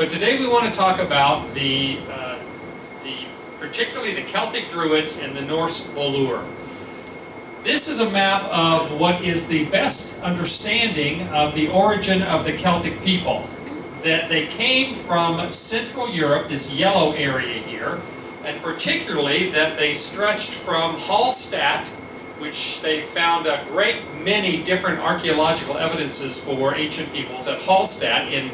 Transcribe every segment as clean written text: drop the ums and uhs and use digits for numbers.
But today we want to talk about particularly the Celtic Druids and the Norse Volur. This is a map of what is the best understanding of the origin of the Celtic people. That they came from Central Europe, this yellow area here, and particularly that they stretched from Hallstatt, which they found a great many different archaeological evidences for ancient peoples at Hallstatt in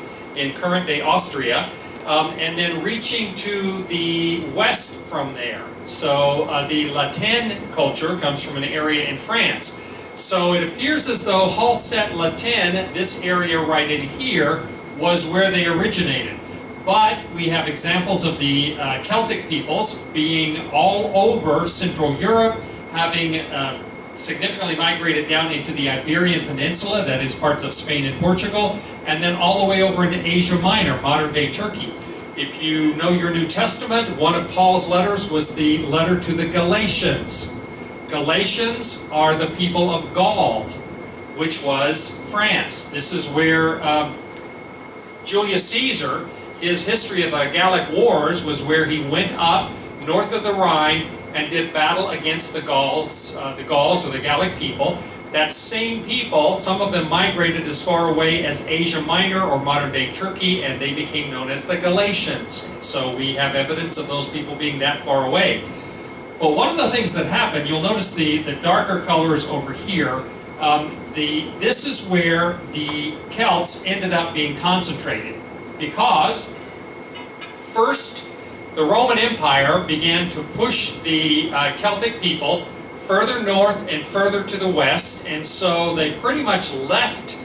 current-day Austria, and then reaching to the west from there. So the Latin culture comes from an area in France. So it appears as though Hallstatt-Latin, this area right in here, was where they originated. But we have examples of the Celtic peoples being all over Central Europe, having significantly migrated down into the Iberian Peninsula, that is parts of Spain and Portugal, and then all the way over into Asia Minor, modern-day Turkey. If you know your New Testament, one of Paul's letters was the letter to the Galatians. Galatians are the people of Gaul, which was France. This is where Julius Caesar, his history of the Gallic Wars, was where he went up north of the Rhine and did battle against the Gauls or the Gallic people. That same people, some of them migrated as far away as Asia Minor or modern-day Turkey, and they became known as the Galatians. So we have evidence of those people being that far away. But one of the things that happened, you'll notice the darker colors over here. This is where the Celts ended up being concentrated, because first the Roman Empire began to push the Celtic people further north and further to the west, and so they pretty much left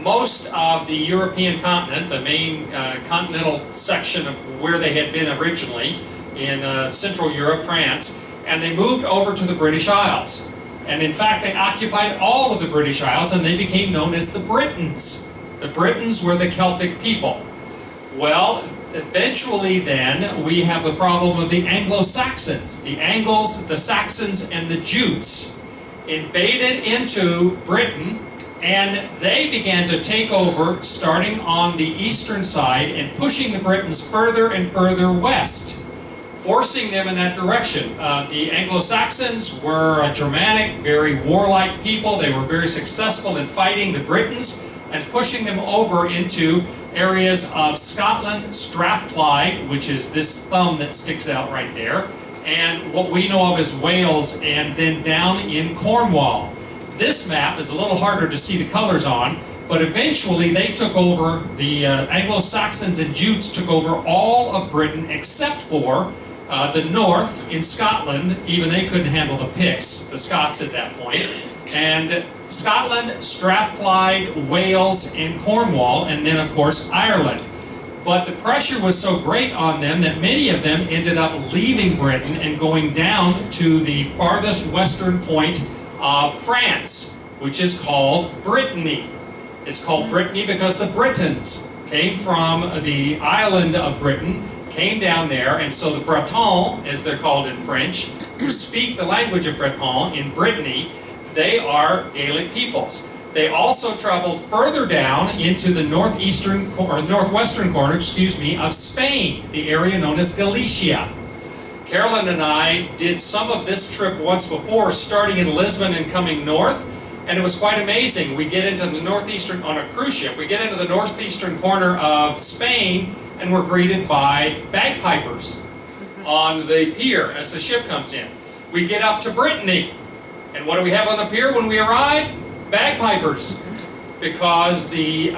most of the European continent, the main continental section of where they had been originally in Central Europe, France, and they moved over to the British Isles. And in fact, they occupied all of the British Isles, and they became known as the Britons. The Britons were the Celtic people. Well, eventually then, we have the problem of the Anglo-Saxons. The Angles, the Saxons, and the Jutes invaded into Britain, and they began to take over, starting on the eastern side and pushing the Britons further and further west, forcing them in that direction. The Anglo-Saxons were a Germanic, very warlike people. They were very successful in fighting the Britons and pushing them over into areas of Scotland, Strathclyde, which is this thumb that sticks out right there, and what we know of as Wales, and then down in Cornwall. This map is a little harder to see the colors on, but eventually they took over, the Anglo-Saxons and Jutes took over all of Britain except for the north in Scotland. Even they couldn't handle the Picts, the Scots at that point. And Scotland, Strathclyde, Wales, and Cornwall, and then of course Ireland. But the pressure was so great on them that many of them ended up leaving Britain and going down to the farthest western point of France, which is called Brittany. It's called Brittany because the Britons came from the island of Britain, came down there, and so the Bretons, as they're called in French, who speak the language of Breton in Brittany, they are Gaelic peoples. They also traveled further down into the northwestern corner, of Spain, the area known as Galicia. Carolyn and I did some of this trip once before, starting in Lisbon and coming north, and it was quite amazing. We get into the northeastern, on a cruise ship, we get into the northeastern corner of Spain, and we're greeted by bagpipers on the pier as the ship comes in. We get up to Brittany, and what do we have on the pier when we arrive? Bagpipers, because the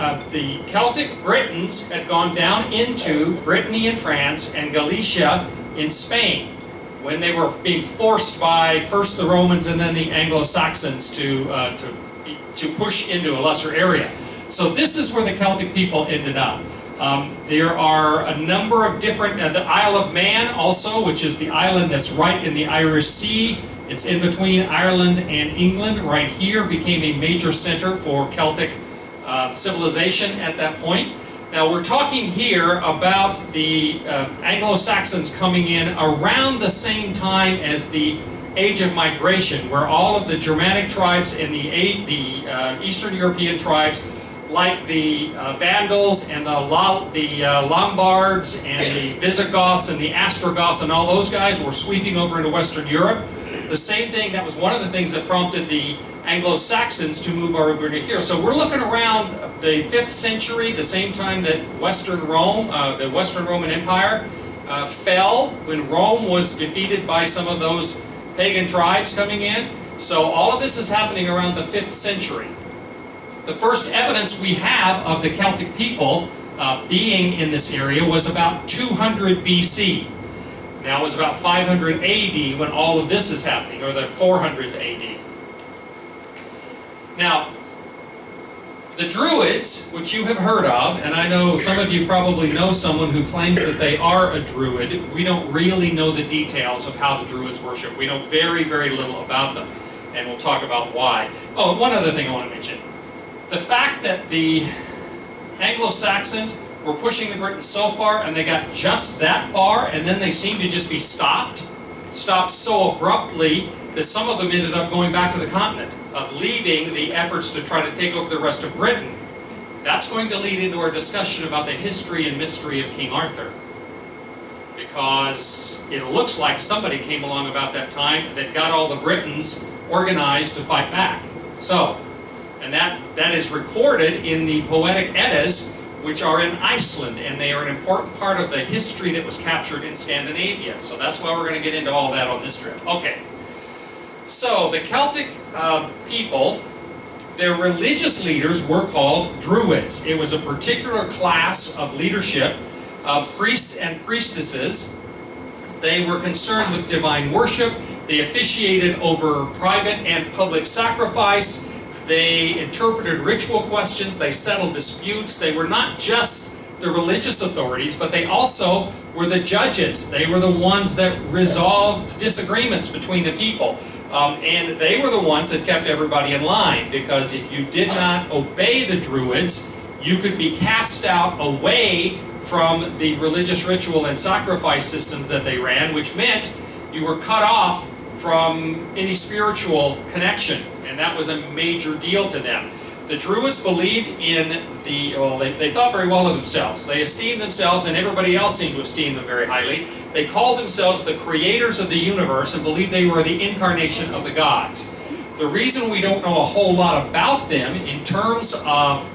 Celtic Britons had gone down into Brittany in France and Galicia in Spain when they were being forced by first the Romans and then the Anglo-Saxons to push into a lesser area. So this is where the Celtic people ended up. There are a number of different, the Isle of Man also, which is the island that's right in the Irish Sea. It's in between Ireland and England. Right here became a major center for Celtic civilization at that point. Now we're talking here about the Anglo-Saxons coming in around the same time as the Age of Migration, where all of the Germanic tribes and the Eastern European tribes like the Vandals and the Lombards and the Visigoths and the Ostrogoths and all those guys were sweeping over into Western Europe. The same thing, that was one of the things that prompted the Anglo-Saxons to move over into here. So we're looking around the 5th century, the same time that Western Rome, the Western Roman Empire, fell, when Rome was defeated by some of those pagan tribes coming in. So all of this is happening around the 5th century. The first evidence we have of the Celtic people being in this area was about 200 BC. Now it was about 500 AD when all of this is happening, or the 400s AD. Now, the Druids, which you have heard of, and I know some of you probably know someone who claims that they are a Druid. We don't really know the details of how the Druids worship. We know very, very little about them, and we'll talk about why. Oh, one other thing I want to mention. The fact that the Anglo-Saxons were pushing the Britons so far, and they got just that far, and then they seemed to just be stopped so abruptly that some of them ended up going back to the continent, of leaving the efforts to try to take over the rest of Britain. That's going to lead into our discussion about the history and mystery of King Arthur. Because it looks like somebody came along about that time that got all the Britons organized to fight back. So, and that is recorded in the Poetic Eddas, which are in Iceland, and they are an important part of the history that was captured in Scandinavia. So that's why we're going to get into all that on this trip. Okay. So the Celtic people, their religious leaders were called Druids. It was a particular class of leadership, priests and priestesses. They were concerned with divine worship. They officiated over private and public sacrifice. They interpreted ritual questions. They settled disputes. They were not just the religious authorities, but they also were the judges. They were the ones that resolved disagreements between the people. And they were the ones that kept everybody in line, because if you did not obey the Druids, you could be cast out away from the religious ritual and sacrifice systems that they ran, which meant you were cut off from any spiritual connection, and that was a major deal to them. The Druids believed in they thought very well of themselves. They esteemed themselves, and everybody else seemed to esteem them very highly. They called themselves the creators of the universe and believed they were the incarnation of the gods. The reason we don't know a whole lot about them in terms of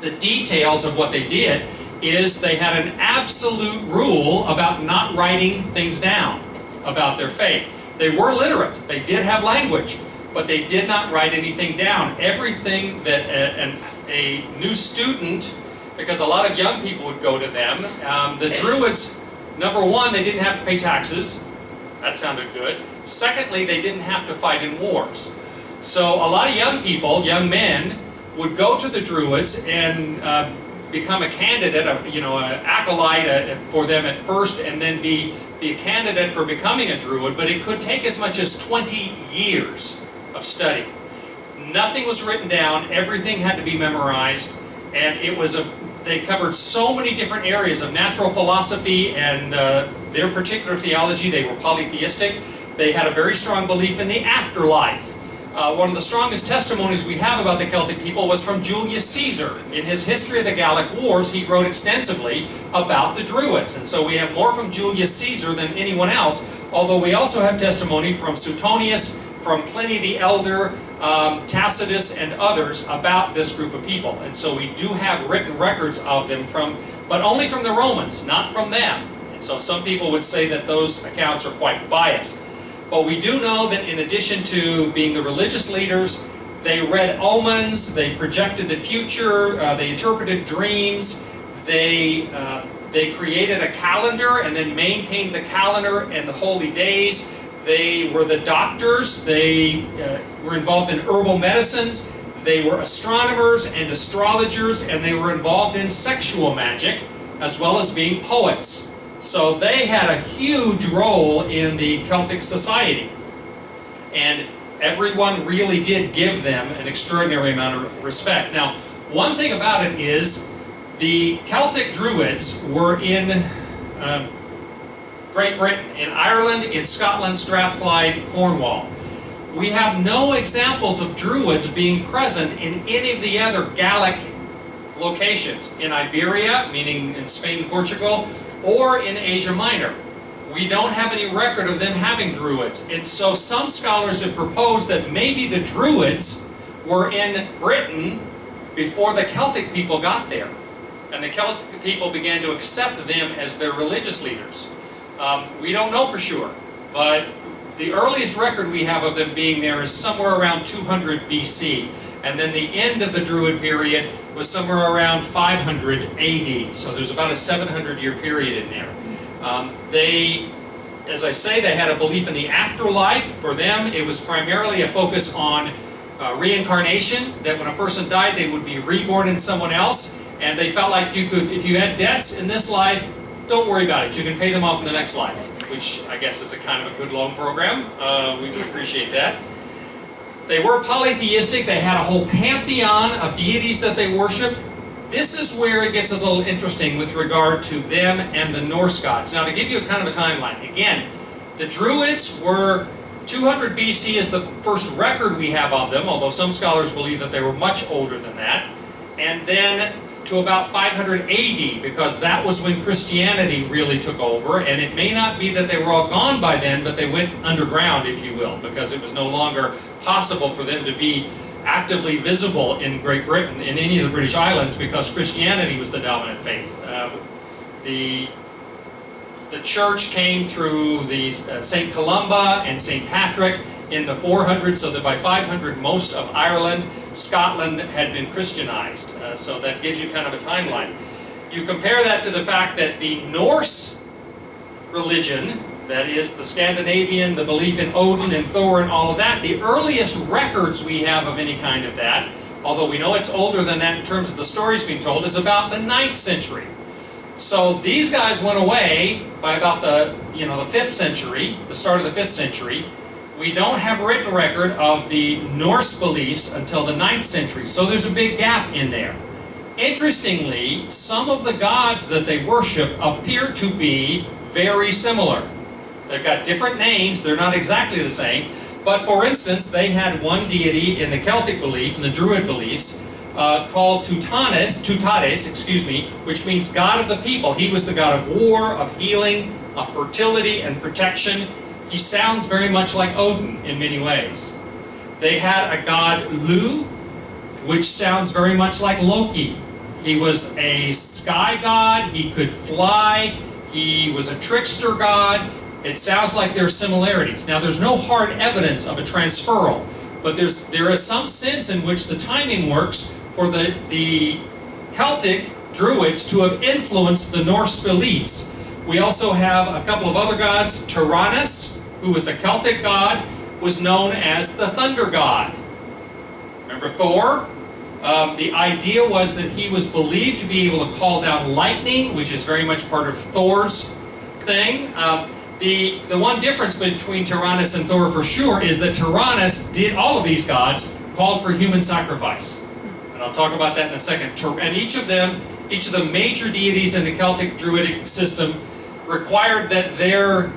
the details of what they did is they had an absolute rule about not writing things down about their faith. They were literate. They did have language, but they did not write anything down. Everything that a new student, because a lot of young people would go to them, the Druids, number one, they didn't have to pay taxes. That sounded good. Secondly, they didn't have to fight in wars. So a lot of young people, young men, would go to the Druids and become a candidate, an acolyte for them at first, and then be a candidate for becoming a Druid, but it could take as much as 20 years of study. Nothing was written down, everything had to be memorized, and they covered so many different areas of natural philosophy and their particular theology. They were polytheistic. They had a very strong belief in the afterlife. One of the strongest testimonies we have about the Celtic people was from Julius Caesar. In his History of the Gallic Wars, he wrote extensively about the Druids. And so we have more from Julius Caesar than anyone else, although we also have testimony from Suetonius, from Pliny the Elder, Tacitus, and others about this group of people. And so we do have written records of them but only from the Romans, not from them. And so some people would say that those accounts are quite biased. But we do know that in addition to being the religious leaders, they read omens, they projected the future, they interpreted dreams, they created a calendar and then maintained the calendar and the holy days. They were the doctors, they were involved in herbal medicines, they were astronomers and astrologers, and they were involved in sexual magic, as well as being poets. So they had a huge role in the Celtic society. And everyone really did give them an extraordinary amount of respect. Now, one thing about it is the Celtic Druids were in Great Britain, in Ireland, in Scotland, Strathclyde, Cornwall. We have no examples of Druids being present in any of the other Gallic locations, in Iberia, meaning in Spain and Portugal, or in Asia Minor. We don't have any record of them having Druids. And so some scholars have proposed that maybe the Druids were in Britain before the Celtic people got there. And the Celtic people began to accept them as their religious leaders. We don't know for sure, but the earliest record we have of them being there is somewhere around 200 BC. And then the end of the Druid period was somewhere around 500 AD. So there's about a 700-year period in there. As I say, they had a belief in the afterlife. For them, it was primarily a focus on reincarnation, that when a person died, they would be reborn in someone else. And they felt like you could, if you had debts in this life, don't worry about it. You can pay them off in the next life, which I guess is a kind of a good loan program. We would appreciate that. They were polytheistic. They had a whole pantheon of deities that they worshiped. This is where it gets a little interesting with regard to them and the Norse gods. Now, to give you a kind of a timeline, again, the Druids were 200 BC is the first record we have of them, although some scholars believe that they were much older than that. And then to about 500 AD, because that was when Christianity really took over, and it may not be that they were all gone by then, but they went underground, if you will, because it was no longer possible for them to be actively visible in Great Britain, in any of the British Islands, because Christianity was the dominant faith. The church came through the St. Columba and St. Patrick in the 400s, so that by 500 most of Ireland, Scotland had been Christianized. So that gives you kind of a timeline. You compare that to the fact that the Norse religion, that is the Scandinavian, the belief in Odin and Thor and all of that, the earliest records we have of any kind of that, although we know it's older than that in terms of the stories being told, is about the 9th century. So these guys went away by about the 5th century, the start of the 5th century. We don't have written record of the Norse beliefs until the 9th century, so there's a big gap in there. Interestingly, some of the gods that they worship appear to be very similar. They've got different names, they're not exactly the same, but for instance, they had one deity in the Celtic belief, in the Druid beliefs, called Tutanes, which means God of the people. He was the god of war, of healing, of fertility and protection. He sounds very much like Odin in many ways. They had a god Lu, which sounds very much like Loki. He was a sky god, he could fly, he was a trickster god. It sounds like there are similarities. Now, there's no hard evidence of a transferal, but there is some sense in which the timing works for the Celtic Druids to have influenced the Norse beliefs. We also have a couple of other gods. Tyrannus, who was a Celtic god, was known as the thunder god. Remember Thor? The idea was that he was believed to be able to call down lightning, which is very much part of Thor's thing. The one difference between Tyrannus and Thor for sure is that Tyrannus did, all of these gods called for human sacrifice. And I'll talk about that in a second. And each of the major deities in the Celtic Druidic system required that their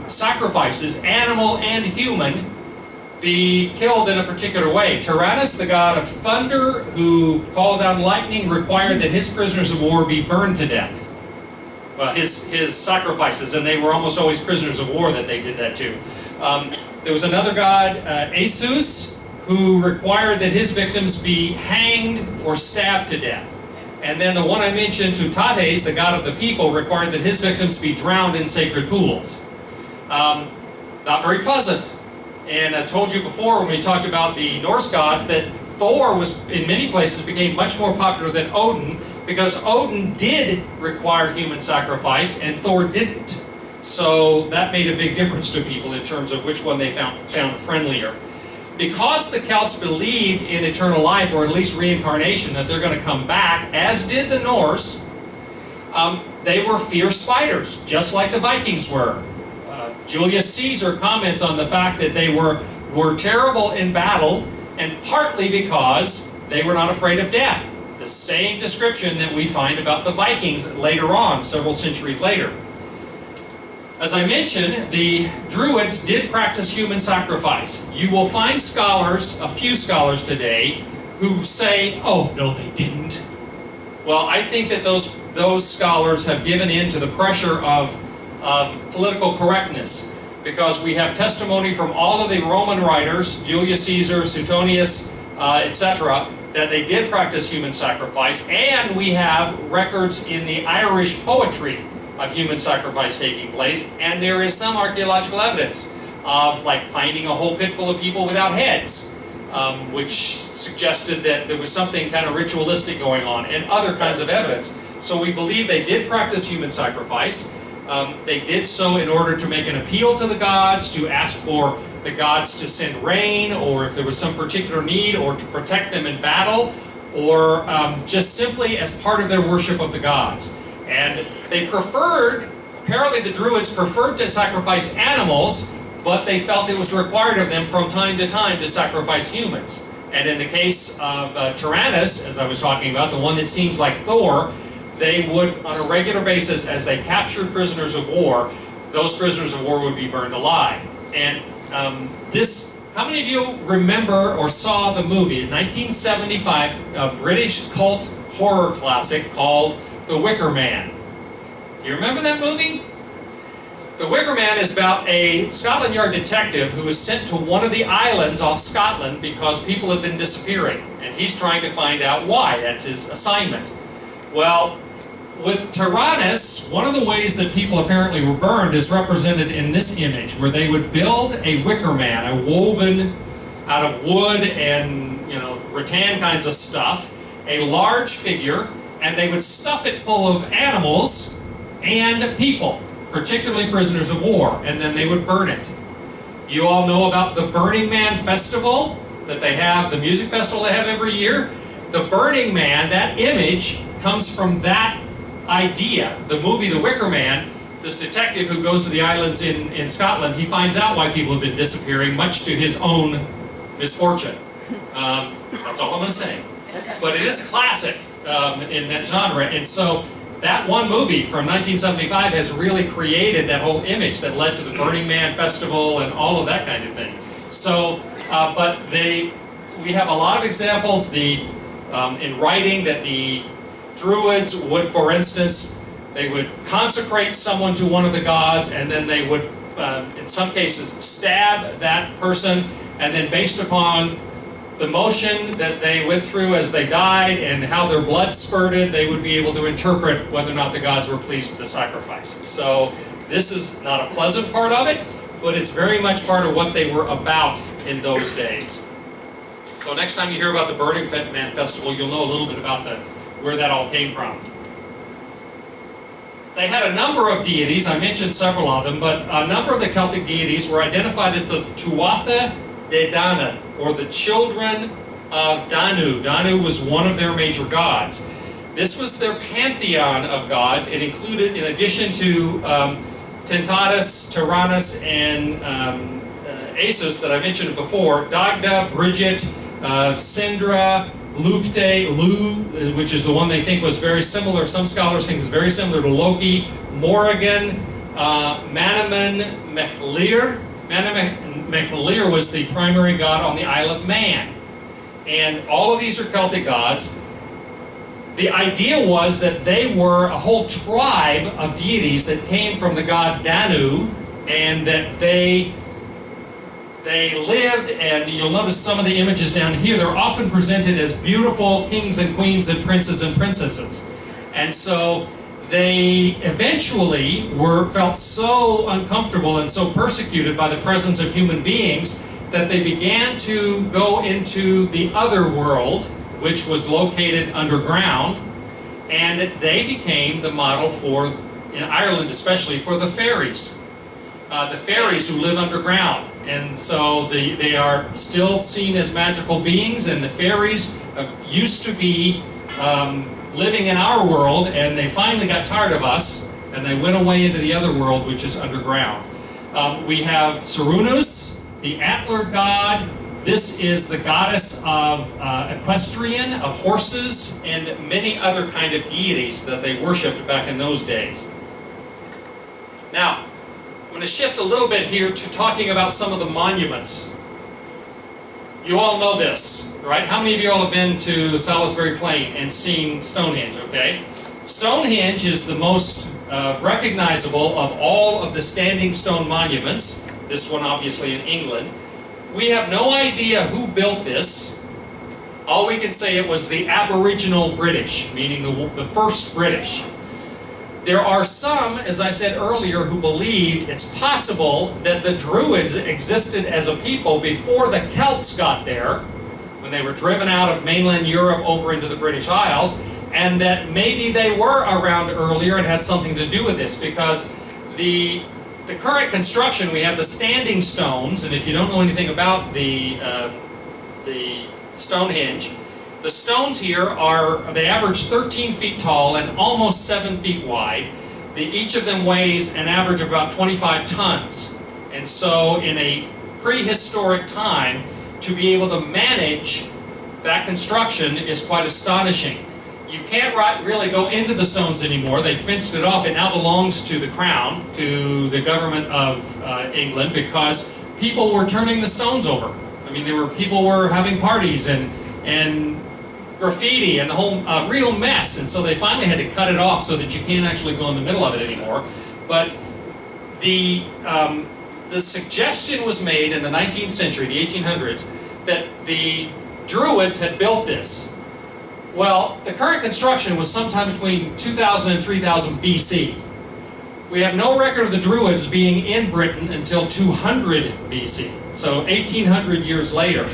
sacrifices, animal and human, be killed in a particular way. Tyrannus, the god of thunder, who called down lightning, required that his prisoners of war be burned to death. His sacrifices, and they were almost always prisoners of war that they did that to. There was another god, Asus, who required that his victims be hanged or stabbed to death. And then the one I mentioned, Tutates, the god of the people, required that his victims be drowned in sacred pools. Not very pleasant. And I told you before when we talked about the Norse gods that Thor was, in many places, became much more popular than Odin, because Odin did require human sacrifice and Thor didn't. So that made a big difference to people in terms of which one they found friendlier. Because the Celts believed in eternal life, or at least reincarnation, that they're going to come back, as did the Norse, they were fierce fighters, just like the Vikings were. Julius Caesar comments on the fact that they were terrible in battle, and partly because they were not afraid of death. The same description that we find about the Vikings later on, several centuries later. As I mentioned, the Druids did practice human sacrifice. You will find scholars, a few scholars today, who say, oh, no, they didn't. Well, I think that those scholars have given in to the pressure of political correctness, because we have testimony from all of the Roman writers, Julius Caesar, Suetonius, etc., that they did practice human sacrifice, and we have records in the Irish poetry of human sacrifice taking place, and there is some archaeological evidence of like finding a whole pit full of people without heads, which suggested that there was something kind of ritualistic going on, and other kinds of evidence. So we believe they did practice human sacrifice. They did so in order to make an appeal to the gods, to ask for the gods to send rain, or if there was some particular need, or to protect them in battle, or just simply as part of their worship of the gods. And they preferred, apparently the Druids preferred to sacrifice animals, but they felt it was required of them from time to time to sacrifice humans. And in the case of Tyrannus, as I was talking about, the one that seems like Thor, they would, on a regular basis, as they captured prisoners of war, those prisoners of war would be burned alive. And how many of you remember or saw the movie, in 1975, a British cult horror classic called The Wicker Man? Do you remember that movie? The Wicker Man is about a Scotland Yard detective who is sent to one of the islands off Scotland because people have been disappearing, and he's trying to find out why. That's his assignment. Well, with Tyrannus, one of the ways that people apparently were burned is represented in this image, where they would build a wicker man, a woven out of wood and, rattan kinds of stuff, a large figure, and they would stuff it full of animals and people, particularly prisoners of war, and then they would burn it. You all know about the Burning Man festival that they have, the music festival they have every year. The Burning Man, that image, comes from that idea. The movie The Wicker Man, this detective who goes to the islands in Scotland, he finds out why people have been disappearing, much to his own misfortune. That's all I'm going to say. But it is a classic in that genre, and so that one movie from 1975 has really created that whole image that led to the Burning Man festival and all of that kind of thing. So, we have a lot of examples in writing that the Druids would, for instance, they would consecrate someone to one of the gods, and then they would, in some cases, stab that person, and then based upon the motion that they went through as they died and how their blood spurted, they would be able to interpret whether or not the gods were pleased with the sacrifice. So this is not a pleasant part of it, but it's very much part of what they were about in those days. So next time you hear about the Burning Man Festival, you'll know a little bit about where that all came from. They had a number of deities, I mentioned several of them, but a number of the Celtic deities were identified as the Tuatha De Danann, or the children of Danu. Danu was one of their major gods. This was their pantheon of gods. It included, in addition to Tentatus, Tyrannus, and Asus that I mentioned before, Dagda, Bridget, Sindra, Lugte, Lu, which is the one they think was very similar, some scholars think was very similar to Loki, Morrigan, Manaman Mechlir. Mechlir was the primary god on the Isle of Man. And all of these are Celtic gods. The idea was that they were a whole tribe of deities that came from the god Danu, and that they lived, and you'll notice some of the images down here, they're often presented as beautiful kings and queens and princes and princesses. And so they eventually felt so uncomfortable and so persecuted by the presence of human beings that they began to go into the other world, which was located underground, and they became the model for, in Ireland especially, for the fairies. The fairies who live underground. And so they are still seen as magical beings, and the fairies used to be living in our world, and they finally got tired of us, and they went away into the other world, which is underground. We have Cernunnos, the antler god. This is the goddess of equestrian, of horses, and many other kind of deities that they worshipped back in those days. Now, I'm going to shift a little bit here to talking about some of the monuments. You all know this, right? How many of you all have been to Salisbury Plain and seen Stonehenge, okay? Stonehenge is the most recognizable of all of the standing stone monuments. This one obviously in England. We have no idea who built this. All we can say it was the Aboriginal British, meaning the first British. There are some, as I said earlier, who believe it's possible that the Druids existed as a people before the Celts got there, when they were driven out of mainland Europe over into the British Isles, and that maybe they were around earlier and had something to do with this, because the current construction, we have the standing stones, and if you don't know anything about the Stonehenge, the stones here they average 13 feet tall and almost 7 feet wide. Each of them weighs an average of about 25 tons. And so in a prehistoric time, to be able to manage that construction is quite astonishing. You can't really go into the stones anymore. They fenced it off. It now belongs to the crown, to the government of England, because people were turning the stones over. I mean, people were having parties and graffiti and the whole real mess, and so they finally had to cut it off so that you can't actually go in the middle of it anymore. But the suggestion was made in the 19th century, the 1800s, that the Druids had built this. Well, the current construction was sometime between 2000 and 3000 BC. We have no record of the Druids being in Britain until 200 BC, so 1800 years later.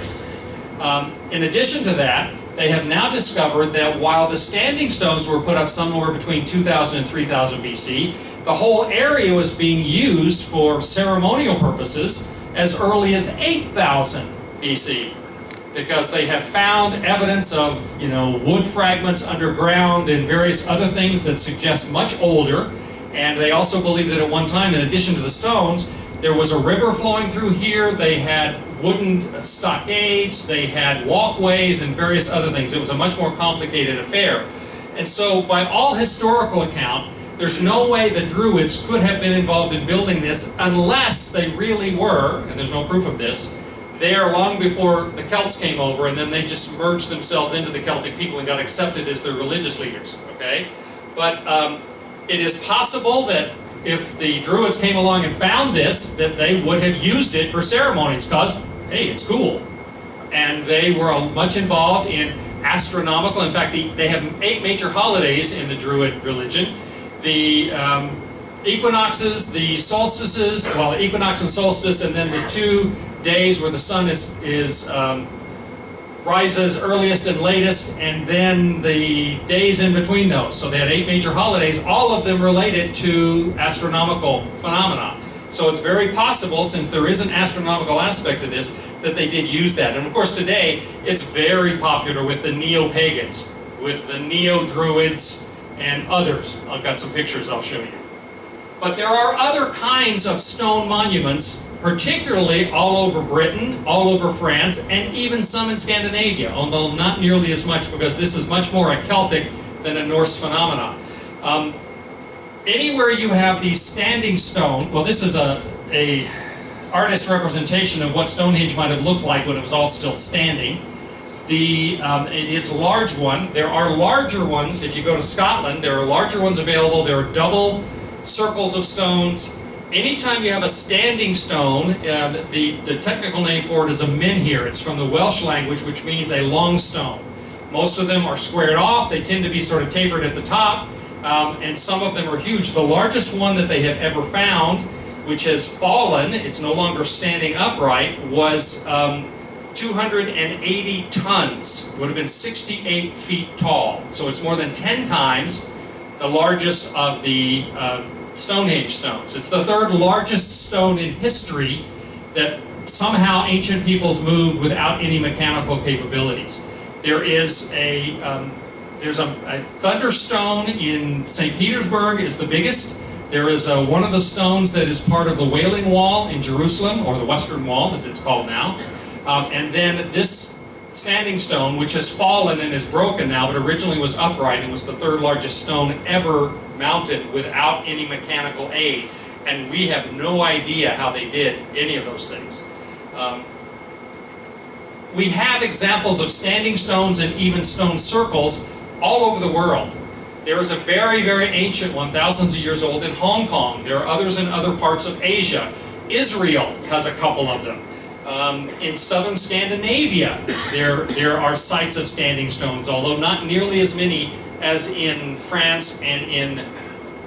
In addition to that, they have now discovered that while the standing stones were put up somewhere between 2000 and 3000 BC, the whole area was being used for ceremonial purposes as early as 8000 BC, because they have found evidence of, wood fragments underground and various other things that suggest much older. And they also believe that at one time, in addition to the stones, there was a river flowing through here. They had wooden stockades, they had walkways, and various other things. It was a much more complicated affair. And so, by all historical account, there's no way the Druids could have been involved in building this unless they really were, and there's no proof of this, there long before the Celts came over, and then they just merged themselves into the Celtic people and got accepted as their religious leaders, okay? But it is possible that if the Druids came along and found this, that they would have used it for ceremonies, because, hey, it's cool. And they were much involved in astronomical. In fact, they have 8 major holidays in the Druid religion. The equinoxes, the solstices, the equinox and solstice, and then the 2 days where the sun rises earliest and latest, and then the days in between those. So they had 8 major holidays, all of them related to astronomical phenomena. So it's very possible, since there is an astronomical aspect to this, that they did use that. And of course today, it's very popular with the neo-pagans, with the neo-druids and others. I've got some pictures I'll show you. But there are other kinds of stone monuments, particularly all over Britain, all over France, and even some in Scandinavia, although not nearly as much, because this is much more a Celtic than a Norse phenomenon. Anywhere you have these standing stone, this is a artist representation of what Stonehenge might have looked like when it was all still standing. It is a large one. There are larger ones. If you go to Scotland, there are larger ones available. There are double circles of stones. Anytime you have a standing stone, the technical name for it is a menhir. It's from the Welsh language, which means a long stone. Most of them are squared off. They tend to be sort of tapered at the top, and some of them are huge. The largest one that they have ever found, which has fallen, it's no longer standing upright, was 280 tons. It would have been 68 feet tall. So it's more than 10 times the largest of the Stonehenge stones. It's the 3rd largest stone in history that somehow ancient peoples moved without any mechanical capabilities. There is there's a thunderstone in St. Petersburg is the biggest. There is one of the stones that is part of the Wailing Wall in Jerusalem, or the Western Wall as it's called now. And then this standing stone, which has fallen and is broken now, but originally was upright and was the 3rd largest stone ever mounted without any mechanical aid. And we have no idea how they did any of those things. we have examples of standing stones and even stone circles all over the world. There is a very, very ancient one, thousands of years old, in Hong Kong. There are others in other parts of Asia. Israel has a couple of them. In southern Scandinavia, there are sites of standing stones, although not nearly as many as in France and in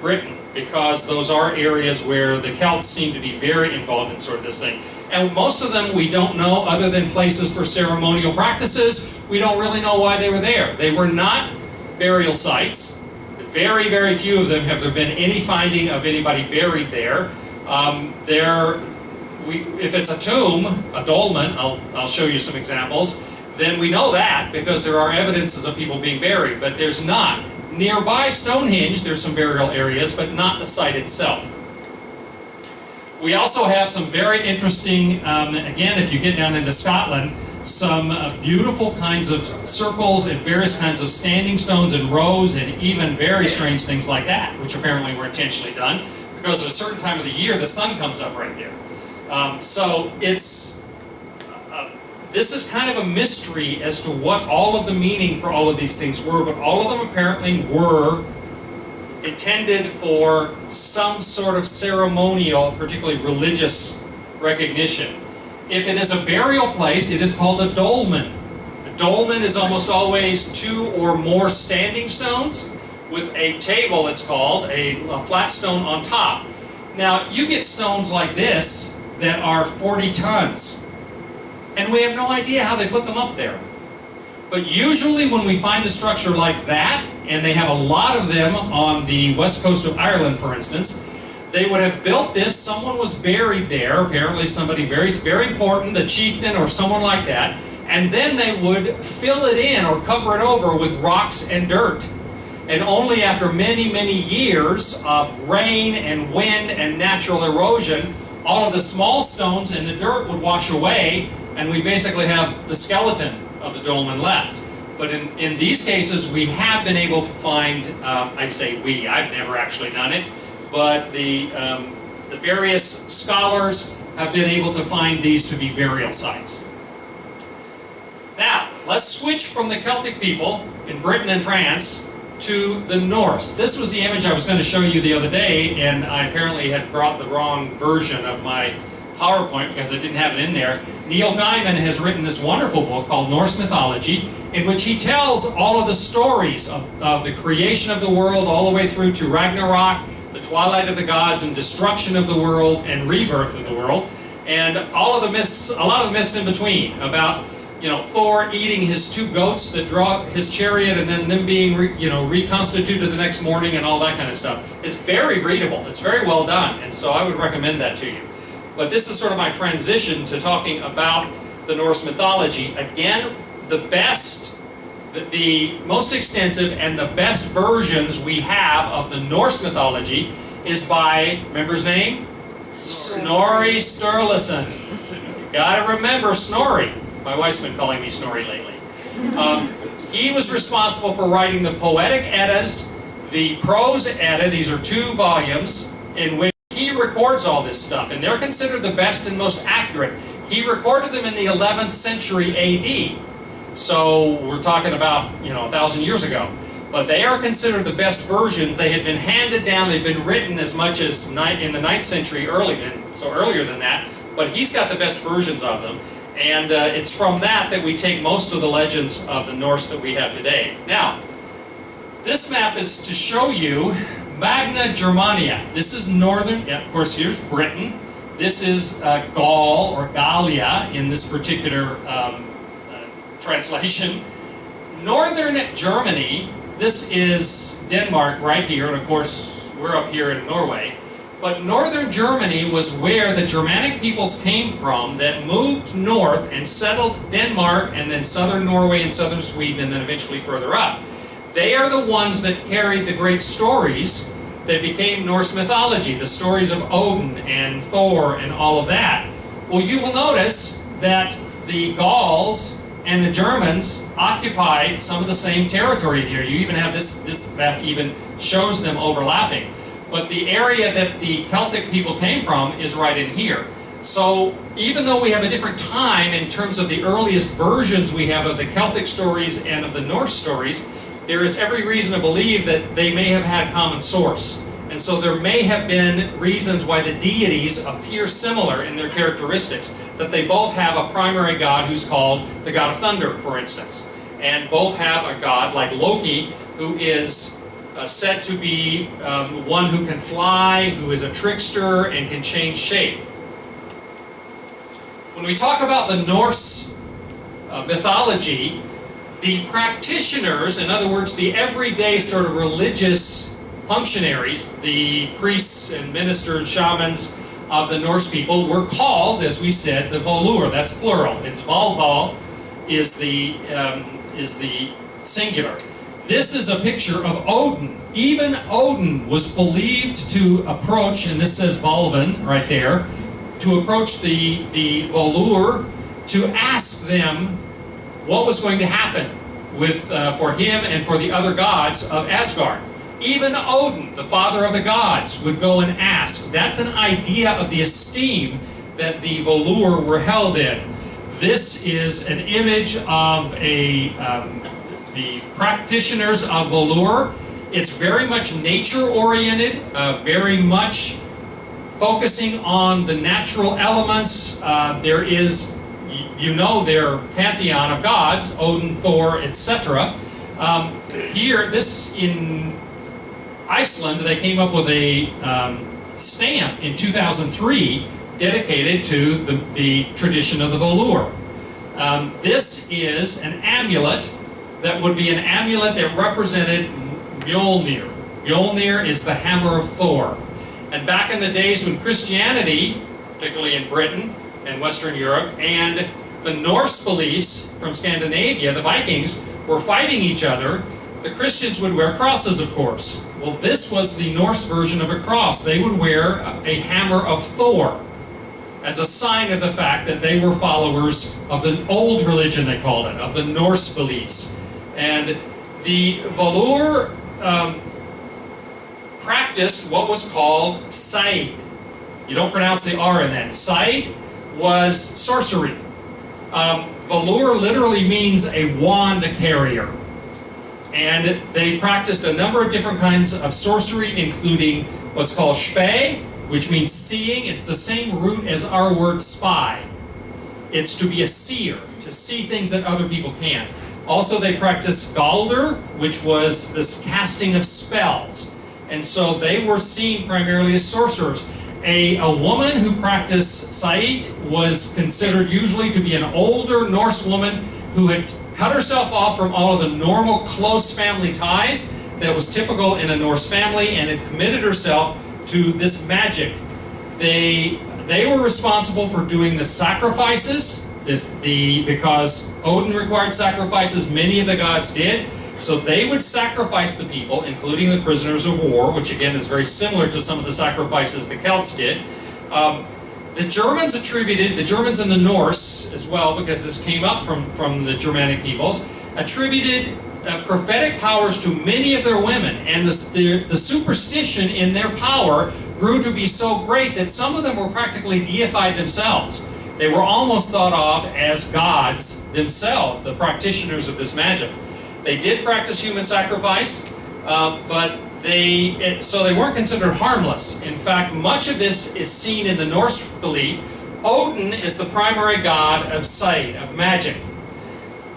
Britain, because those are areas where the Celts seem to be very involved in sort of this thing. And most of them we don't know, other than places for ceremonial practices. We don't really know why they were there. They were not burial sites. Very, very few of them have there been any finding of anybody buried there. If it's a tomb, a dolmen, I'll show you some examples, then we know that because there are evidences of people being buried, but there's not. Nearby Stonehenge, there's some burial areas, but not the site itself. We also have some very interesting, again, if you get down into Scotland, some beautiful kinds of circles and various kinds of standing stones and rows and even very strange things like that, which apparently were intentionally done because at a certain time of the year the sun comes up right there. So this is kind of a mystery as to what all of the meaning for all of these things were, but all of them apparently were intended for some sort of ceremonial, particularly religious recognition. If it is a burial place, it is called a dolmen. A dolmen is almost always 2 or more standing stones with a table, it's called, a flat stone on top. Now, you get stones like this that are 40 tons, and we have no idea how they put them up there. But usually when we find a structure like that, and they have a lot of them on the west coast of Ireland, for instance, they would have built this, someone was buried there, apparently somebody very, very important, a chieftain or someone like that, and then they would fill it in or cover it over with rocks and dirt. And only after many, many years of rain and wind and natural erosion, all of the small stones and the dirt would wash away, and we basically have the skeleton of the dolmen left. But in these cases, we have been able to find, I say we, I've never actually done it, but the various scholars have been able to find these to be burial sites. Now, let's switch from the Celtic people in Britain and France to the Norse. This was the image I was going to show you the other day, and I apparently had brought the wrong version of my PowerPoint because I didn't have it in there. Neil Gaiman has written this wonderful book called Norse Mythology, in which he tells all of the stories of the creation of the world all the way through to Ragnarok, the twilight of the gods and destruction of the world and rebirth of the world, and all of the myths, a lot of the myths in between about, Thor eating his 2 goats that draw his chariot and then them being reconstituted the next morning and all that kind of stuff. It's very readable. It's very well done, and so I would recommend that to you. But this is sort of my transition to talking about the Norse mythology. Again, the most extensive and the best versions we have of the Norse mythology is by, remember his name? Snorri Sturluson. You gotta remember Snorri. My wife's been calling me Snorri lately. He was responsible for writing the Poetic Eddas, the Prose Edda. These are 2 volumes in which he records all this stuff, and they're considered the best and most accurate. He recorded them in the 11th century AD. So we're talking about, 1,000 years ago. But they are considered the best versions. They had been handed down, they've been written as much as in the 9th century earlier than that, but he's got the best versions of them. And it's from that we take most of the legends of the Norse that we have today. Now, this map is to show you Magna Germania. This is northern, of course here's Britain. This is Gaul or Gallia in this particular translation. Northern Germany, this is Denmark right here, and of course we're up here in Norway. But northern Germany was where the Germanic peoples came from that moved north and settled Denmark and then southern Norway and southern Sweden and then eventually further up. They are the ones that carried the great stories that became Norse mythology, the stories of Odin and Thor and all of that. Well, you will notice that the Gauls and the Germans occupied some of the same territory here. You even have this map even shows them overlapping. But the area that the Celtic people came from is right in here. So even though we have a different time in terms of the earliest versions we have of the Celtic stories and of the Norse stories, there is every reason to believe that they may have had common source. And so there may have been reasons why the deities appear similar in their characteristics, that they both have a primary god who's called the god of thunder, for instance, and both have a god like Loki, who is said to be one who can fly, who is a trickster, and can change shape. When we talk about the Norse mythology, the practitioners, in other words, the everyday sort of religious functionaries, the priests and ministers, shamans of the Norse people, were called, as we said, the Volur. That's plural. It's Volval is the singular. This is a picture of Odin. Even Odin was believed to approach, and this says Volvin right there, to approach the Volur to ask them what was going to happen with for him and for the other gods of Asgard. Even Odin, the father of the gods, would go and ask. That's an idea of the esteem that the Volur were held in. This is an image of the practitioners of Volur. It's very much nature-oriented, very much focusing on the natural elements. There is, you know, their pantheon of gods, Odin, Thor, etc. Here, this in Iceland, they came up with a stamp in 2003 dedicated to the tradition of the Volur. This is an amulet that would be an amulet that represented Mjolnir. Mjolnir is the hammer of Thor. And back in the days when Christianity, particularly in Britain and Western Europe, and the Norse beliefs from Scandinavia, the Vikings, were fighting each other, the Christians would wear crosses, of course. Well, this was the Norse version of a cross. They would wear a hammer of Thor as a sign of the fact that they were followers of the old religion, they called it, of the Norse beliefs. And the Volur practiced what was called Seid. You don't pronounce the R in that. Seid was sorcery. Volur literally means a wand carrier. And they practiced a number of different kinds of sorcery, including what's called spé, which means seeing. It's the same root as our word spy. It's to be a seer, to see things that other people can't. Also, they practiced galdur, which was this casting of spells. And so they were seen primarily as sorcerers. A woman who practiced Seid was considered usually to be an older Norse woman who had cut herself off from all of the normal close family ties that was typical in a Norse family and had committed herself to this magic. They were responsible for doing the sacrifices, because Odin required sacrifices, many of the gods did. So they would sacrifice the people, including the prisoners of war, which again is very similar to some of the sacrifices the Celts did. The Germans and the Norse as well, because this came up from the Germanic peoples, attributed prophetic powers to many of their women, and the superstition in their power grew to be so great that some of them were practically deified themselves. They were almost thought of as gods themselves, the practitioners of this magic. They did practice human sacrifice, but so they weren't considered harmless. In fact, much of this is seen in the Norse belief. Odin is the primary god of Seid, of magic.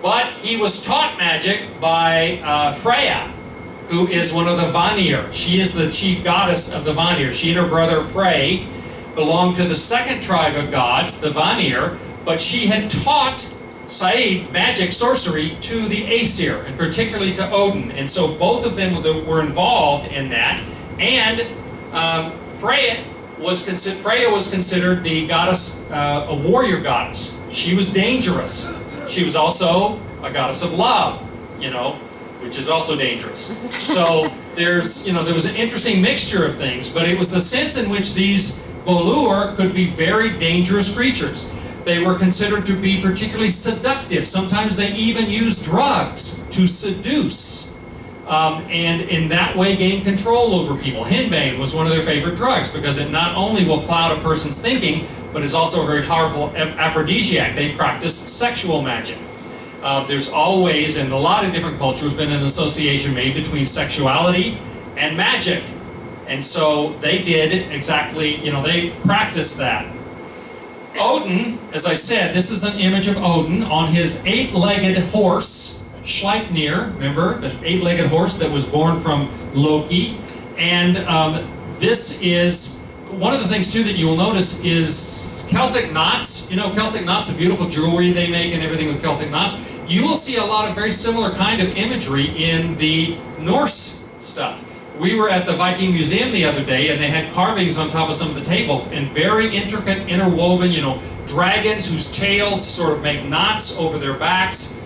But he was taught magic by Freya, who is one of the Vanir. She is the chief goddess of the Vanir. She and her brother Frey belonged to the second tribe of gods, the Vanir, but she had taught Seid, magic, sorcery, to the Aesir, and particularly to Odin. And so both of them were involved in that. And Freya was considered the goddess, a warrior goddess. She was dangerous. She was also a goddess of love, which is also dangerous. So there was an interesting mixture of things, but it was the sense in which these Volur could be very dangerous creatures. They were considered to be particularly seductive. Sometimes they even used drugs to seduce and in that way gain control over people. Henbane was one of their favorite drugs because it not only will cloud a person's thinking, but is also a very powerful aphrodisiac. They practice sexual magic. There's always, in a lot of different cultures, been an association made between sexuality and magic. And so they did exactly, they practiced that. Odin, as I said, this is an image of Odin on his 8-legged horse, Sleipnir, remember, the 8-legged horse that was born from Loki. And this is, one of the things too that you will notice is Celtic knots. Celtic knots, the beautiful jewelry they make and everything with Celtic knots. You will see a lot of very similar kind of imagery in the Norse stuff. We were at the Viking Museum the other day, and they had carvings on top of some of the tables, and very intricate, interwoven, dragons whose tails sort of make knots over their backs.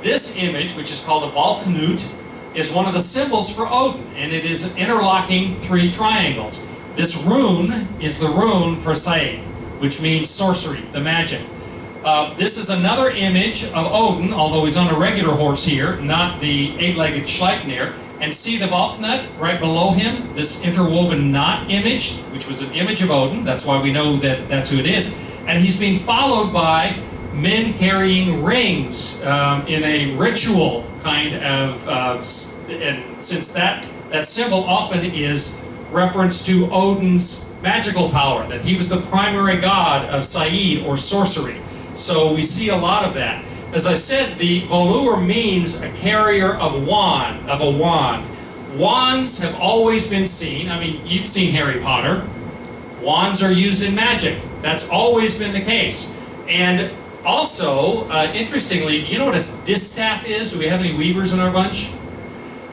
This image, which is called a Valknut, is one of the symbols for Odin, and it is interlocking 3 triangles. This rune is the rune for Said, which means sorcery, the magic. This is another image of Odin, although he's on a regular horse here, not the 8-legged Sleipnir. And see the Valknut right below him, this interwoven knot image, which was an image of Odin. That's why we know that that's who it is. And he's being followed by men carrying rings in a ritual kind of, and since that symbol often is reference to Odin's magical power, that he was the primary god of Said or sorcery. So we see a lot of that. As I said, the Volur means a carrier of a wand. Wands have always been seen. I mean, you've seen Harry Potter. Wands are used in magic. That's always been the case. And also, interestingly, do you know what a distaff is? Do we have any weavers in our bunch?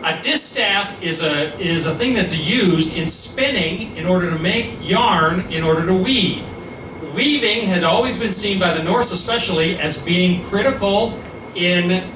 A distaff is a thing that's used in spinning in order to make yarn in order to weave. Weaving had always been seen by the Norse especially as being critical in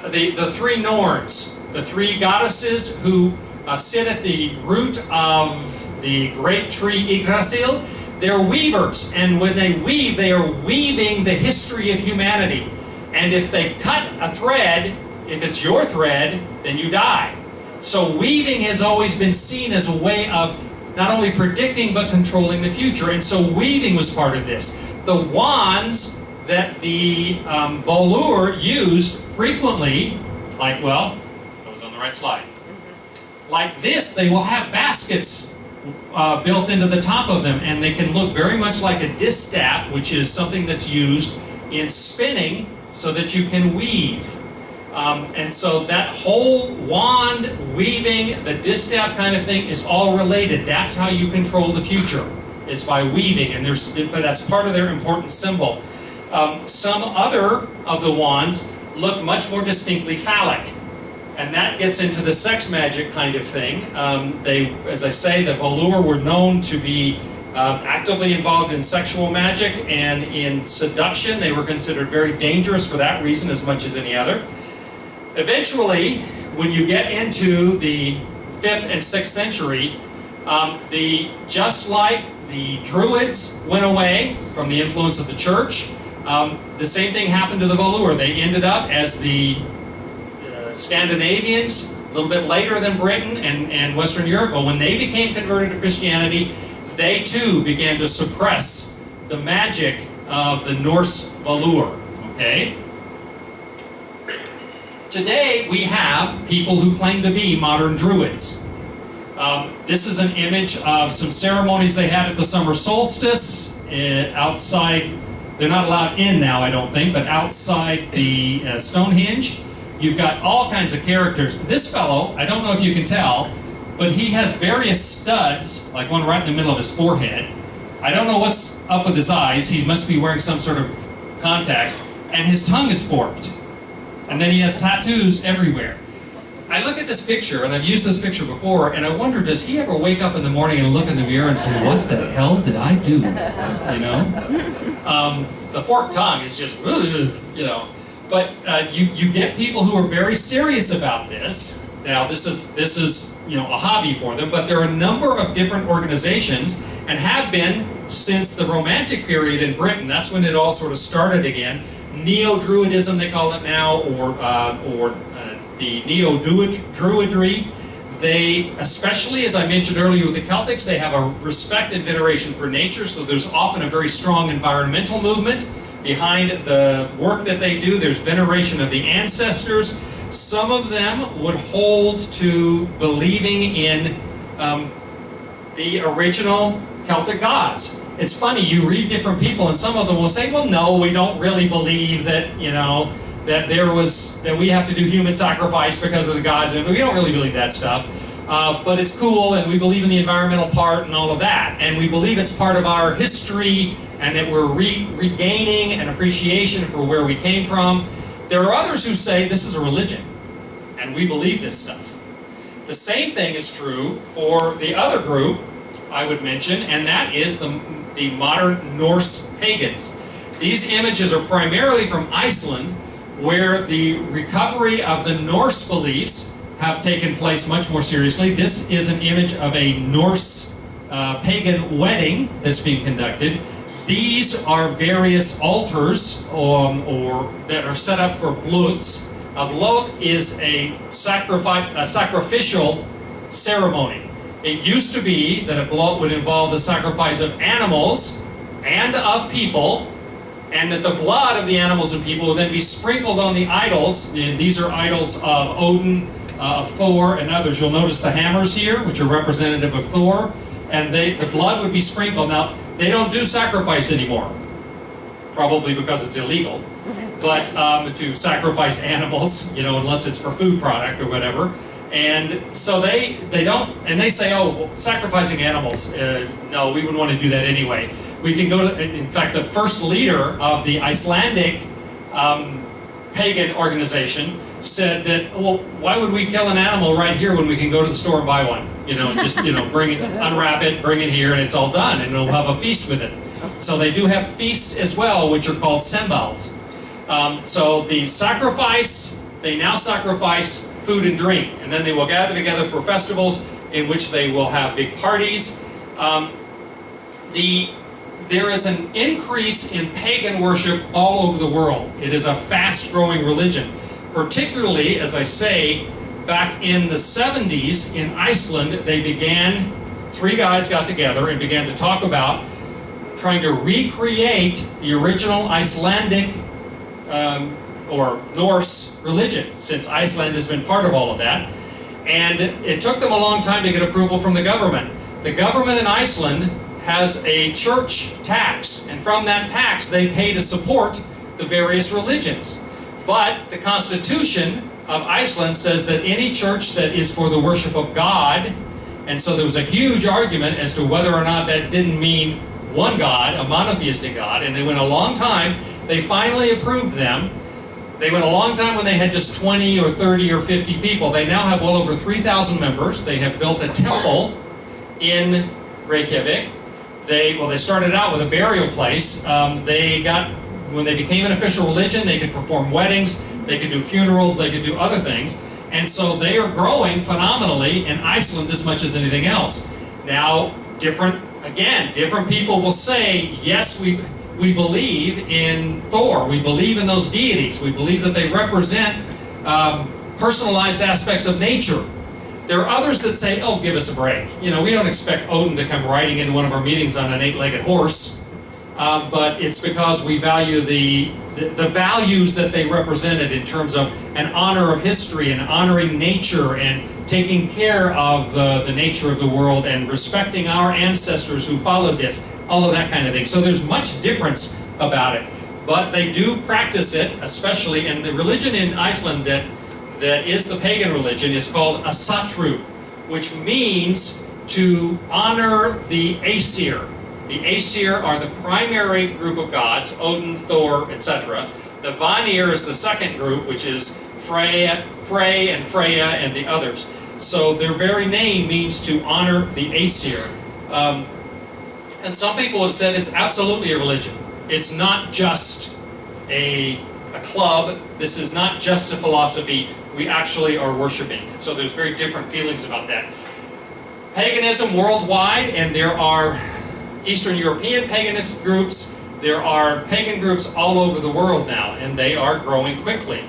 the 3 Norns, the 3 goddesses who sit at the root of the great tree Yggdrasil. They're weavers, and when they weave, they are weaving the history of humanity. And if they cut a thread, if it's your thread, then you die. So weaving has always been seen as a way of not only predicting but controlling the future, and so weaving was part of this. The wands that the Volur used frequently, like, well, I was on the right slide. Like this, they will have baskets built into the top of them, and they can look very much like a distaff, which is something that's used in spinning so that you can weave. And so that whole wand, weaving, the distaff kind of thing is all related. That's how you control the future, is by weaving, and but that's part of their important symbol. Some other of the wands look much more distinctly phallic, and that gets into the sex magic kind of thing. As I say, the Volur were known to be actively involved in sexual magic and in seduction. They were considered very dangerous for that reason as much as any other. Eventually, when you get into the 5th and 6th century, just like the Druids went away from the influence of the church, the same thing happened to the Volur. They ended up as the Scandinavians, a little bit later than Britain and Western Europe, but when they became converted to Christianity, they too began to suppress the magic of the Norse Volur. Okay? Today, we have people who claim to be modern Druids. This is an image of some ceremonies they had at the summer solstice outside. They're not allowed in now, I don't think, but outside the Stonehenge. You've got all kinds of characters. This fellow, I don't know if you can tell, but he has various studs, like one right in the middle of his forehead. I don't know what's up with his eyes. He must be wearing some sort of contacts. And his tongue is forked. And then he has tattoos everywhere. I look at this picture, and I've used this picture before, and I wonder, does he ever wake up in the morning and look in the mirror and say, what the hell did I do? You know? The forked tongue is just, you know. But you get people who are very serious about this. Now, this is you know, a hobby for them, but there are a number of different organizations, and have been since the Romantic period in Britain. That's when it all sort of started again. Neo-Druidism, they call it now, or the Neo-Druidry. They, especially as I mentioned earlier with the Celtics, they have a respect and veneration for nature, so there's often a very strong environmental movement behind the work that they do. There's veneration of the ancestors. Some of them would hold to believing in the original Celtic gods. It's funny, you read different people and some of them will say, well, no, we don't really believe that, that we have to do human sacrifice because of the gods, and we don't really believe that stuff. But it's cool, and we believe in the environmental part and all of that, and we believe it's part of our history and that we're regaining an appreciation for where we came from. There are others who say this is a religion, and we believe this stuff. The same thing is true for the other group I would mention, and that is the modern Norse pagans. These images are primarily from Iceland, where the recovery of the Norse beliefs have taken place much more seriously. This is an image of a Norse pagan wedding that's being conducted. These are various altars or that are set up for blots. A blot is a sacrificial ceremony. It used to be that a blot would involve the sacrifice of animals and of people, and that the blood of the animals and people would then be sprinkled on the idols. And these are idols of Odin, of Thor, and others. You'll notice the hammers here, which are representative of Thor, and the blood would be sprinkled. Now, they don't do sacrifice anymore, probably because it's illegal, but to sacrifice animals, unless it's for food product or whatever. And so they don't, and they say, oh, well, sacrificing animals, no, we wouldn't want to do that anyway. We can go to, in fact, the first leader of the Icelandic pagan organization said that, well, why would we kill an animal right here when we can go to the store and buy one? Bring it, unwrap it, bring it here, and it's all done, and we'll have a feast with it. So they do have feasts as well, which are called sembals. So the sacrifice, they now sacrifice food and drink, and then they will gather together for festivals in which they will have big parties. There is an increase in pagan worship all over the world. It is a fast-growing religion. Particularly, as I say, back in the 70s in Iceland, three guys got together and began to talk about trying to recreate the original Icelandic or Norse religion, since Iceland has been part of all of that. And it took them a long time to get approval from the government. The government in Iceland has a church tax, and from that tax they pay to support the various religions. But the Constitution of Iceland says that any church that is for the worship of God, and so there was a huge argument as to whether or not that didn't mean one God, a monotheistic God, and they went a long time. They finally approved them. They went a long time when they had just 20 or 30 or 50 people. They now have well over 3,000 members. They have built a temple in Reykjavik. They started out with a burial place. When they became an official religion, they could perform weddings, they could do funerals, they could do other things. And so they are growing phenomenally in Iceland as much as anything else. Now, different people will say, yes, we believe in Thor, we believe in those deities, we believe that they represent personalized aspects of nature. There are others that say, oh, give us a break. We don't expect Odin to come riding into one of our meetings on an 8-legged horse, but it's because we value the values that they represented in terms of an honor of history and honoring nature and taking care of the nature of the world and respecting our ancestors who followed this, all of that kind of thing. So there's much difference about it, but they do practice it, especially in the religion in Iceland that is the pagan religion is called Asatru, which means to honor the Aesir. The Aesir are the primary group of gods, Odin, Thor, etc. The Vanir is the second group, which is Frey and Freya and the others. So their very name means to honor the Aesir. And some people have said it's absolutely a religion. It's not just a club. This is not just a philosophy. We actually are worshiping. So there's very different feelings about that. Paganism worldwide, and there are Eastern European paganist groups. There are pagan groups all over the world now, and they are growing quickly.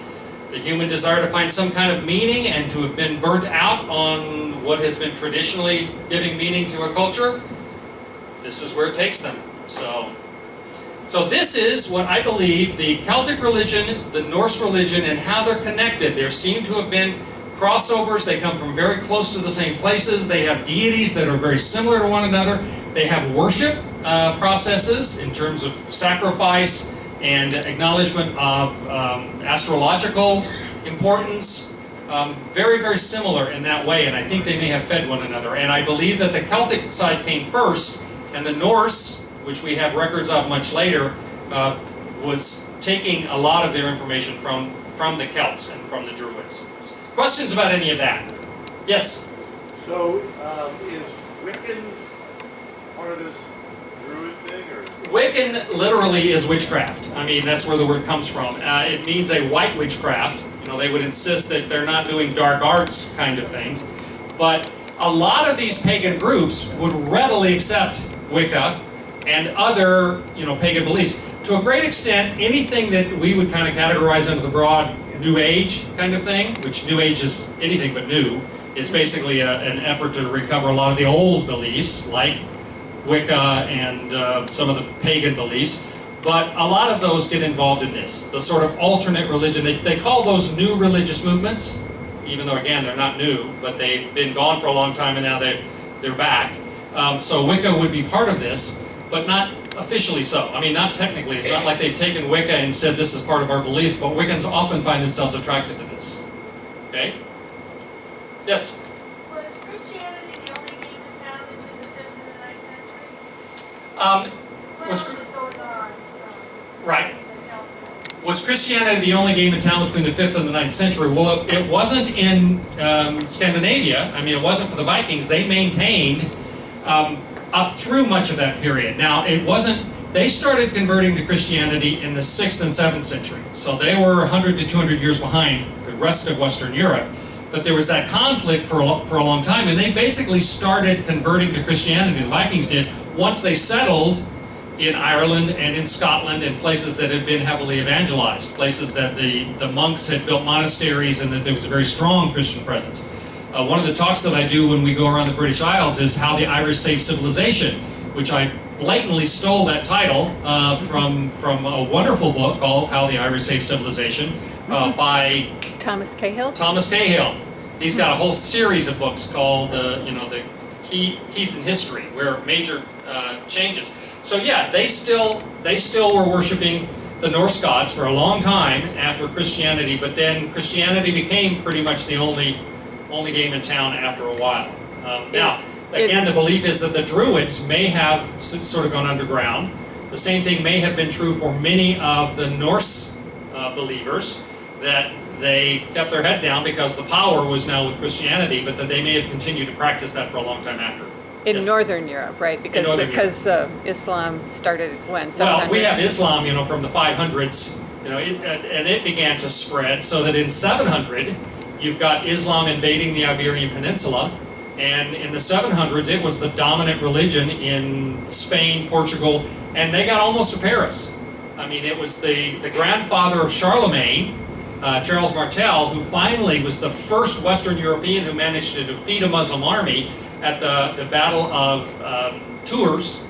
the human desire to find some kind of meaning and to have been burnt out on what has been traditionally giving meaning to a culture, this is where it takes them. So this is what I believe the Celtic religion, the Norse religion, and how they're connected. There seem to have been crossovers. They come from very close to the same places. They have deities that are very similar to one another. They have worship processes in terms of sacrifice and acknowledgement of astrological importance. Very, very similar in that way, and I think they may have fed one another. And I believe that the Celtic side came first, and the Norse, which we have records of much later, was taking a lot of their information from the Celts and from the Druids. Questions about any of that? Yes? So, is Wiccan part of this Druid thing, or? Wiccan literally is witchcraft. I mean, that's where the word comes from. It means a white witchcraft. You know, they would insist that they're not doing dark arts kind of things. But a lot of these pagan groups would readily accept Wicca and other, pagan beliefs. To a great extent, anything that we would kind of categorize under the broad New Age kind of thing, which New Age is anything but new. It's basically an effort to recover a lot of the old beliefs, like Wicca and some of the pagan beliefs. But a lot of those get involved in this, the sort of alternate religion. They call those new religious movements, even though, again, they're not new, but they've been gone for a long time and now they're back. So Wicca would be part of this, but not officially so. I mean, not technically. It's not like they've taken Wicca and said this is part of our beliefs, but Wiccans often find themselves attracted to this. Okay? Yes? Was Christianity the only game in town between the 5th and the 9th century? What else was going on? Right. Was Christianity the only game in town between the 5th and the 9th century? Well, it wasn't in Scandinavia. I mean, it wasn't for the Vikings. They maintained up through much of that period. Now, it wasn't, they started converting to Christianity in the 6th and 7th century. So they were 100 to 200 years behind the rest of Western Europe. But there was that conflict for a long time, and they basically started converting to Christianity, the Vikings did, once they settled in Ireland and in Scotland and places that had been heavily evangelized, places that the monks had built monasteries and that there was a very strong Christian presence. One of the talks that I do when we go around the British Isles is How the Irish Saved Civilization, which I blatantly stole that title from a wonderful book called How the Irish Saved Civilization by Thomas Cahill. Thomas Cahill. He's got a whole series of books called the Keys in History, where major changes. So yeah, they still were worshiping the Norse gods for a long time after Christianity, but then Christianity became pretty much the only game in town after a while. Now, again, the belief is that the Druids may have sort of gone underground. The same thing may have been true for many of the Norse believers, that they kept their head down because the power was now with Christianity, but that they may have continued to practice that for a long time after. In Yes. Northern Europe, right? Because Islam started when? 700s? Well, we have Islam, from the 500s, and it began to spread so that in 700, you've got Islam invading the Iberian Peninsula, and in the 700s, it was the dominant religion in Spain, Portugal, and they got almost to Paris. I mean, it was the grandfather of Charlemagne, Charles Martel, who finally was the first Western European who managed to defeat a Muslim army at the Battle of Tours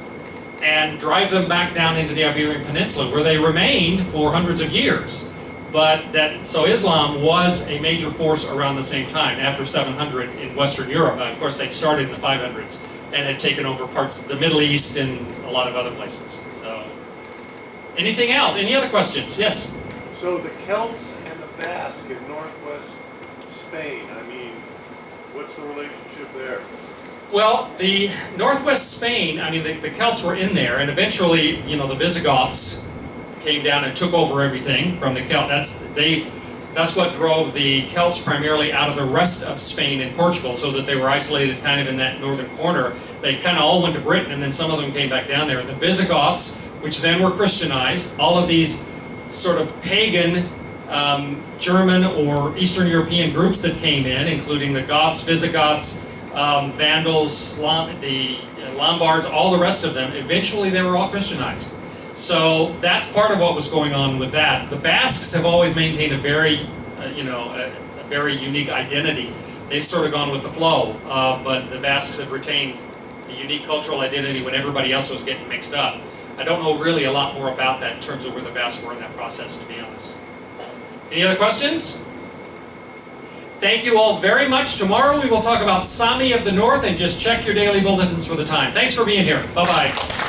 and drive them back down into the Iberian Peninsula, where they remained for hundreds of years. So Islam was a major force around the same time, after 700 in Western Europe. Of course, they started in the 500s and had taken over parts of the Middle East and a lot of other places. So, anything else? Any other questions? Yes? So the Celts and the Basque in northwest Spain, I mean, what's the relationship there? Well, the northwest Spain, I mean, the Celts were in there, and eventually, the Visigoths came down and took over everything from the Celts. That's what drove the Celts primarily out of the rest of Spain and Portugal, so that they were isolated kind of in that northern corner. They kind of all went to Britain, and then some of them came back down there. The Visigoths, which then were Christianized, all of these sort of pagan German or Eastern European groups that came in, including the Goths, Visigoths, Vandals, the Lombards, all the rest of them, eventually they were all Christianized. So that's part of what was going on with that. The Basques have always maintained a very a very unique identity. They've sort of gone with the flow, but the Basques have retained a unique cultural identity when everybody else was getting mixed up. I don't know really a lot more about that in terms of where the Basques were in that process, to be honest. Any other questions? Thank you all very much. Tomorrow we will talk about Sami of the North, and just check your daily bulletins for the time. Thanks for being here. Bye-bye.